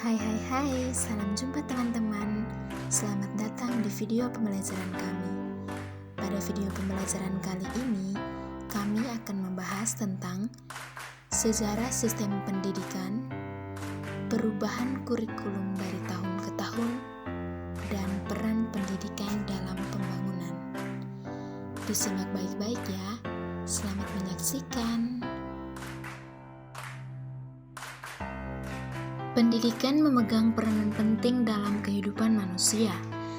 Salam jumpa teman-teman. Selamat datang di video pembelajaran kami. Pada video pembelajaran kali ini, kami akan membahas tentang sejarah sistem pendidikan, perubahan kurikulum dari tahun ke tahun, dan peran pendidikan dalam pembangunan. Disimak baik-baik ya. Selamat menyaksikan. Pendidikan memegang peranan penting dalam kehidupan manusia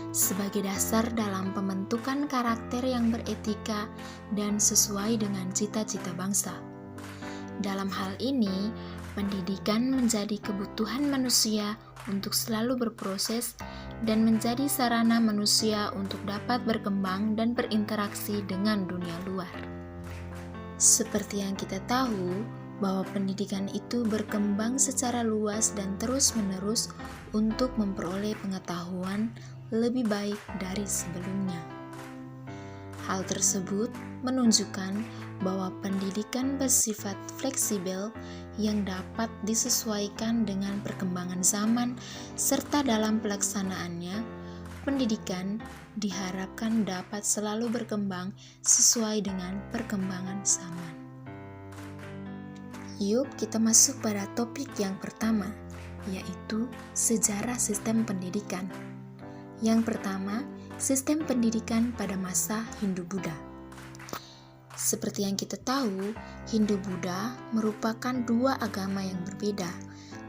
sebagai dasar dalam pembentukan karakter yang beretika dan sesuai dengan cita-cita bangsa. Dalam hal ini, pendidikan menjadi kebutuhan manusia untuk selalu berproses dan menjadi sarana manusia untuk dapat berkembang dan berinteraksi dengan dunia luar. Seperti yang kita tahu, bahwa pendidikan itu berkembang secara luas dan terus-menerus untuk memperoleh pengetahuan lebih baik dari sebelumnya. Hal tersebut menunjukkan bahwa pendidikan bersifat fleksibel yang dapat disesuaikan dengan perkembangan zaman, serta dalam pelaksanaannya, pendidikan diharapkan dapat selalu berkembang sesuai dengan perkembangan zaman. Yuk kita masuk pada topik yang pertama, yaitu sejarah sistem pendidikan. Yang pertama, sistem pendidikan pada masa Hindu-Buddha. Seperti yang kita tahu, Hindu-Buddha merupakan dua agama yang berbeda.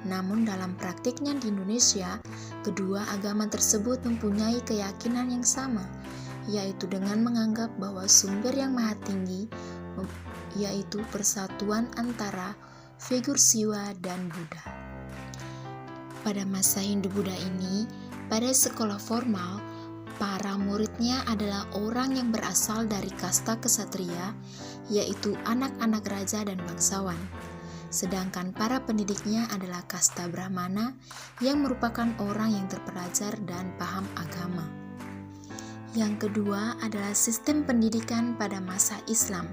Namun dalam praktiknya di Indonesia, kedua agama tersebut mempunyai keyakinan yang sama, yaitu dengan menganggap bahwa sumber yang maha tinggi yaitu persatuan antara figur Siwa dan Buddha. Pada masa Hindu-Buddha ini, pada sekolah formal, para muridnya adalah orang yang berasal dari kasta kesatria, yaitu anak-anak raja dan bangsawan. Sedangkan para pendidiknya adalah kasta Brahmana yang merupakan orang yang terpelajar dan paham agama. Yang kedua adalah sistem pendidikan pada masa Islam.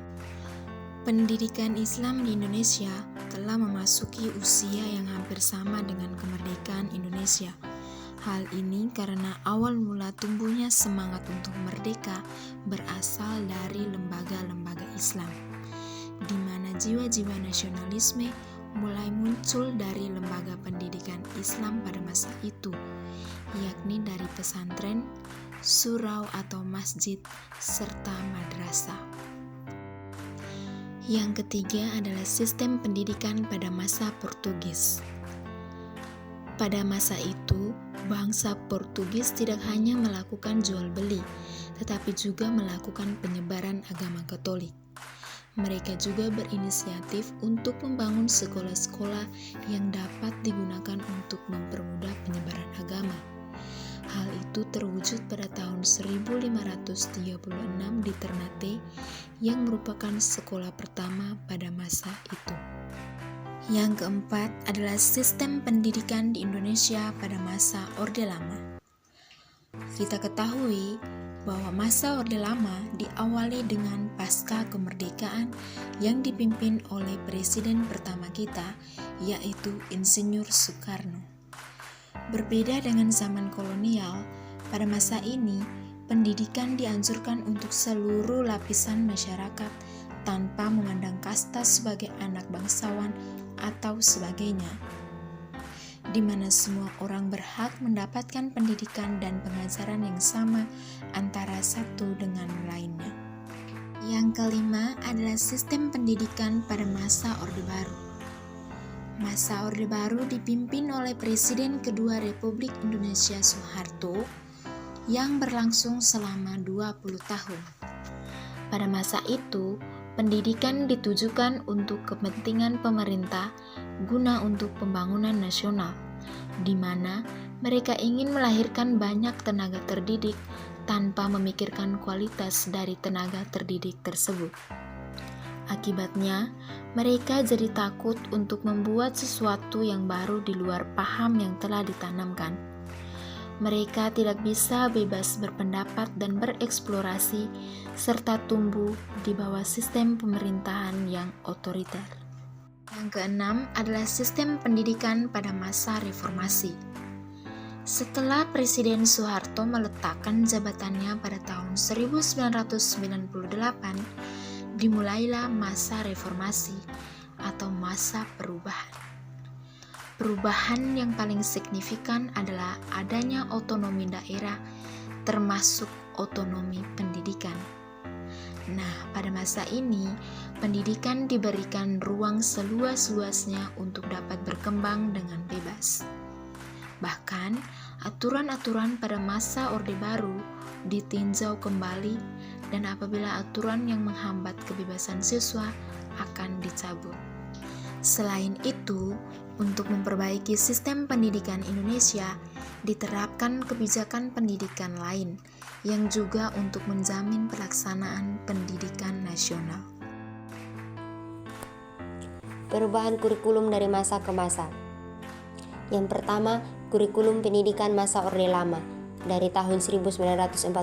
Pendidikan Islam di Indonesia telah memasuki usia yang hampir sama dengan kemerdekaan Indonesia. Hal ini karena awal mula tumbuhnya semangat untuk merdeka berasal dari lembaga-lembaga Islam, di mana jiwa-jiwa nasionalisme mulai muncul dari lembaga pendidikan Islam pada masa itu, yakni dari pesantren, surau atau masjid, serta madrasah. Yang ketiga adalah sistem pendidikan pada masa Portugis. Pada masa itu, bangsa Portugis tidak hanya melakukan jual beli, tetapi juga melakukan penyebaran agama Katolik. Mereka juga berinisiatif untuk membangun sekolah-sekolah yang dapat digunakan untuk mempermudah penyebaran agama. Hal itu terwujud pada tahun 1536 di Ternate, yang merupakan sekolah pertama pada masa itu. Yang keempat adalah sistem pendidikan di Indonesia pada masa Orde Lama. Kita ketahui bahwa masa Orde Lama diawali dengan pasca kemerdekaan yang dipimpin oleh presiden pertama kita, yaitu Insinyur Soekarno. Berbeda dengan zaman kolonial, pada masa ini pendidikan dianjurkan untuk seluruh lapisan masyarakat tanpa memandang kasta sebagai anak bangsawan atau sebagainya, di mana semua orang berhak mendapatkan pendidikan dan pengajaran yang sama antara satu dengan lainnya. Yang kelima adalah sistem pendidikan pada masa Orde Baru. Masa Orde Baru dipimpin oleh Presiden kedua Republik Indonesia Soeharto yang berlangsung selama 20 tahun. Pada masa itu, pendidikan ditujukan untuk kepentingan pemerintah guna untuk pembangunan nasional, di mana mereka ingin melahirkan banyak tenaga terdidik tanpa memikirkan kualitas dari tenaga terdidik tersebut. Akibatnya, mereka jadi takut untuk membuat sesuatu yang baru di luar paham yang telah ditanamkan. Mereka tidak bisa bebas berpendapat dan bereksplorasi, serta tumbuh di bawah sistem pemerintahan yang otoriter. Yang keenam adalah sistem pendidikan pada masa reformasi. Setelah Presiden Soeharto meletakkan jabatannya pada tahun 1998, dimulailah masa reformasi atau masa perubahan. Perubahan yang paling signifikan adalah adanya otonomi daerah, termasuk otonomi pendidikan. Nah, pada masa ini, pendidikan diberikan ruang seluas-luasnya untuk dapat berkembang dengan bebas. Bahkan, aturan-aturan pada masa Orde Baru ditinjau kembali, dan apabila aturan yang menghambat kebebasan siswa akan dicabut. Selain itu, untuk memperbaiki sistem pendidikan Indonesia, diterapkan kebijakan pendidikan lain yang juga untuk menjamin pelaksanaan pendidikan nasional. Perubahan kurikulum dari masa ke masa. Yang pertama, kurikulum pendidikan masa Orde Lama dari tahun 1945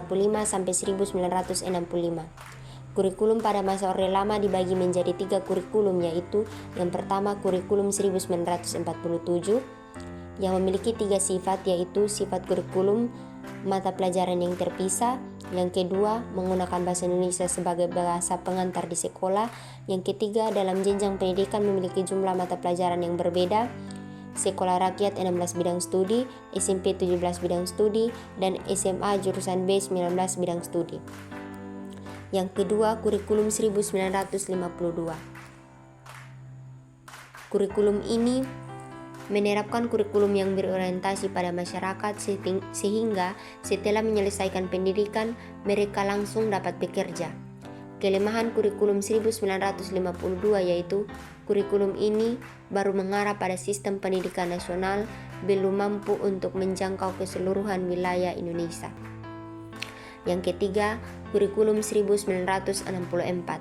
sampai 1965. Kurikulum pada masa Orde Lama dibagi menjadi 3 kurikulum, yaitu yang pertama kurikulum 1947 yang memiliki 3 sifat, yaitu sifat kurikulum mata pelajaran yang terpisah, yang kedua menggunakan bahasa Indonesia sebagai bahasa pengantar di sekolah, yang ketiga dalam jenjang pendidikan memiliki jumlah mata pelajaran yang berbeda, sekolah rakyat 16 bidang studi, SMP 17 bidang studi, dan SMA jurusan B 19 bidang studi. Yang kedua, kurikulum 1952. Kurikulum ini menerapkan kurikulum yang berorientasi pada masyarakat sehingga setelah menyelesaikan pendidikan mereka langsung dapat bekerja. Kelemahan kurikulum 1952 yaitu kurikulum ini baru mengarah pada sistem pendidikan nasional, belum mampu untuk menjangkau keseluruhan wilayah Indonesia. Yang ketiga, kurikulum 1964.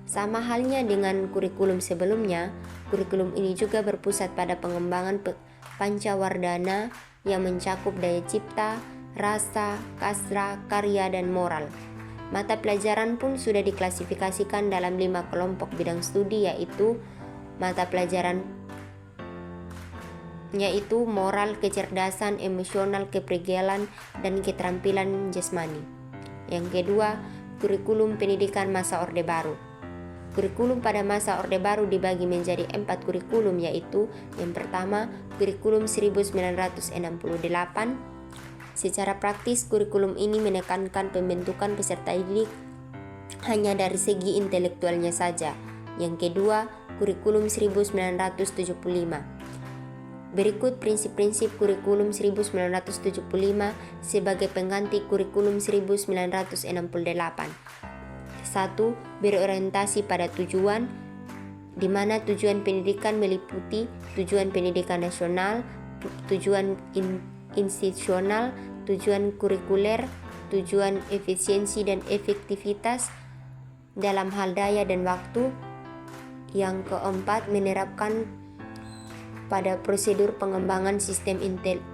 Sama halnya dengan kurikulum sebelumnya, kurikulum ini juga berpusat pada pengembangan pancawardhana yang mencakup daya cipta, rasa, kasra, karya, dan moral. Mata pelajaran pun sudah diklasifikasikan dalam 5 kelompok bidang studi, yaitu mata pelajaran moral, kecerdasan, emosional, kepribadian, dan keterampilan jasmani. Yang kedua, kurikulum pendidikan masa Orde Baru. Kurikulum pada masa Orde Baru dibagi menjadi 4 kurikulum, yaitu yang pertama, kurikulum 1968. Secara praktis, kurikulum ini menekankan pembentukan peserta didik hanya dari segi intelektualnya saja. Yang kedua, kurikulum 1975. Berikut prinsip-prinsip kurikulum 1975 sebagai pengganti kurikulum 1968. 1. Berorientasi pada tujuan, di mana tujuan pendidikan meliputi tujuan pendidikan nasional, tujuan institusional, tujuan kurikuler, tujuan efisiensi dan efektivitas dalam hal daya dan waktu. Yang keempat, menerapkan pada prosedur pengembangan sistem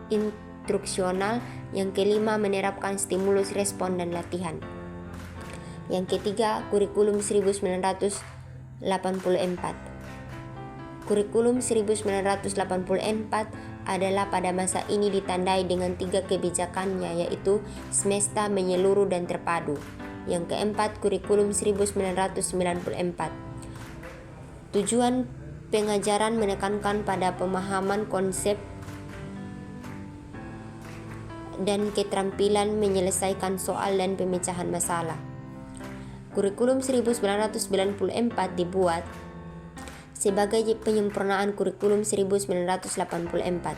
instruksional. Yang kelima, menerapkan stimulus respon dan latihan. Yang ketiga, kurikulum 1984. Kurikulum 1984 adalah pada masa ini ditandai dengan 3 kebijakannya, yaitu semesta, menyeluruh, dan terpadu. Yang keempat, kurikulum 1994. Tujuan pengajaran menekankan pada pemahaman konsep dan keterampilan menyelesaikan soal dan pemecahan masalah. Kurikulum 1994 dibuat sebagai penyempurnaan kurikulum 1984.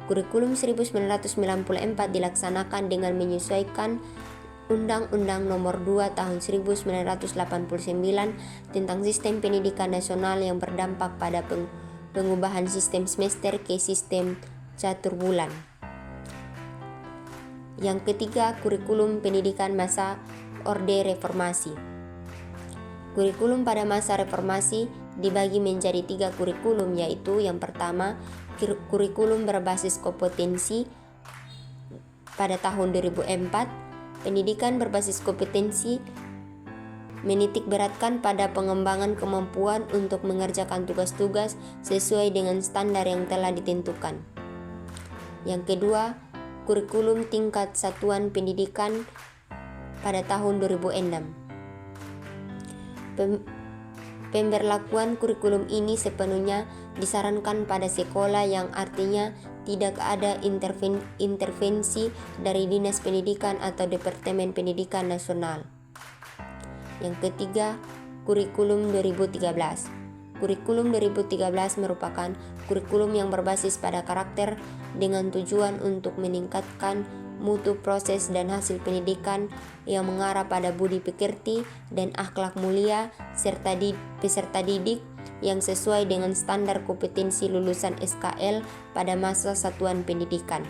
Kurikulum 1994 dilaksanakan dengan menyesuaikan Undang-Undang Nomor 2 Tahun 1989 tentang Sistem Pendidikan Nasional yang berdampak pada pengubahan sistem semester ke sistem catur bulan. Yang ketiga, kurikulum pendidikan masa Orde Reformasi. Kurikulum pada masa reformasi dibagi menjadi 3 kurikulum, yaitu yang pertama, kurikulum berbasis kompetensi pada tahun 2004. Pendidikan berbasis kompetensi menitik beratkan pada pengembangan kemampuan untuk mengerjakan tugas-tugas sesuai dengan standar yang telah ditentukan. Yang kedua, kurikulum tingkat satuan pendidikan pada tahun 2006. Pemberlakuan kurikulum ini sepenuhnya disarankan pada sekolah, yang artinya tidak ada intervensi dari Dinas Pendidikan atau Departemen Pendidikan Nasional. Yang ketiga, kurikulum 2013. Kurikulum 2013 merupakan kurikulum yang berbasis pada karakter dengan tujuan untuk meningkatkan mutu proses dan hasil pendidikan yang mengarah pada budi pekerti dan akhlak mulia serta peserta didik yang sesuai dengan standar kompetensi lulusan SKL pada masa satuan pendidikan.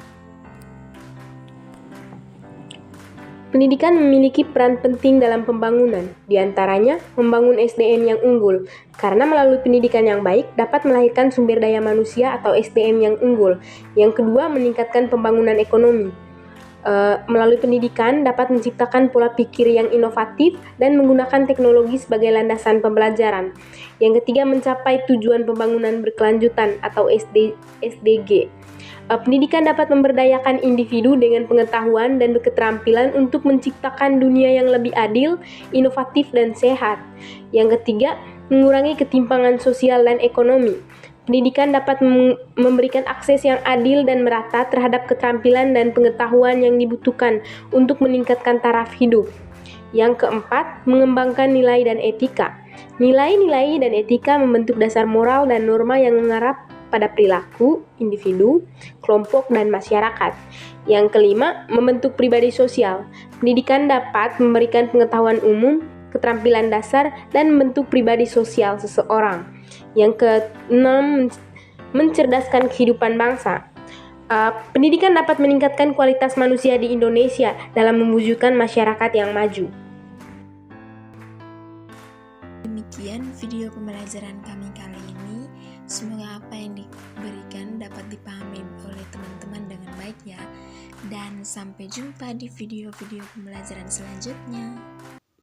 Pendidikan memiliki peran penting dalam pembangunan, di antaranya membangun SDM yang unggul, karena melalui pendidikan yang baik dapat melahirkan sumber daya manusia atau SDM yang unggul. Yang kedua, meningkatkan pembangunan ekonomi. Melalui pendidikan dapat menciptakan pola pikir yang inovatif dan menggunakan teknologi sebagai landasan pembelajaran. Yang ketiga, mencapai tujuan pembangunan berkelanjutan atau SDG. Pendidikan dapat memberdayakan individu dengan pengetahuan dan keterampilan untuk menciptakan dunia yang lebih adil, inovatif, dan sehat. Yang ketiga, mengurangi ketimpangan sosial dan ekonomi. Pendidikan dapat memberikan akses yang adil dan merata terhadap keterampilan dan pengetahuan yang dibutuhkan untuk meningkatkan taraf hidup. Yang keempat, mengembangkan nilai dan etika. Nilai-nilai dan etika membentuk dasar moral dan norma yang mengarah pada perilaku individu, kelompok, dan masyarakat. Yang kelima, membentuk pribadi sosial. Pendidikan dapat memberikan pengetahuan umum, keterampilan dasar, dan membentuk pribadi sosial seseorang. Yang keenam, mencerdaskan kehidupan bangsa. Pendidikan dapat meningkatkan kualitas manusia di Indonesia dalam mewujudkan masyarakat yang maju. Demikian video pembelajaran kami kali ini. Semoga apa yang diberikan dapat dipahami oleh teman-teman dengan baik ya. Dan sampai jumpa di video-video pembelajaran selanjutnya.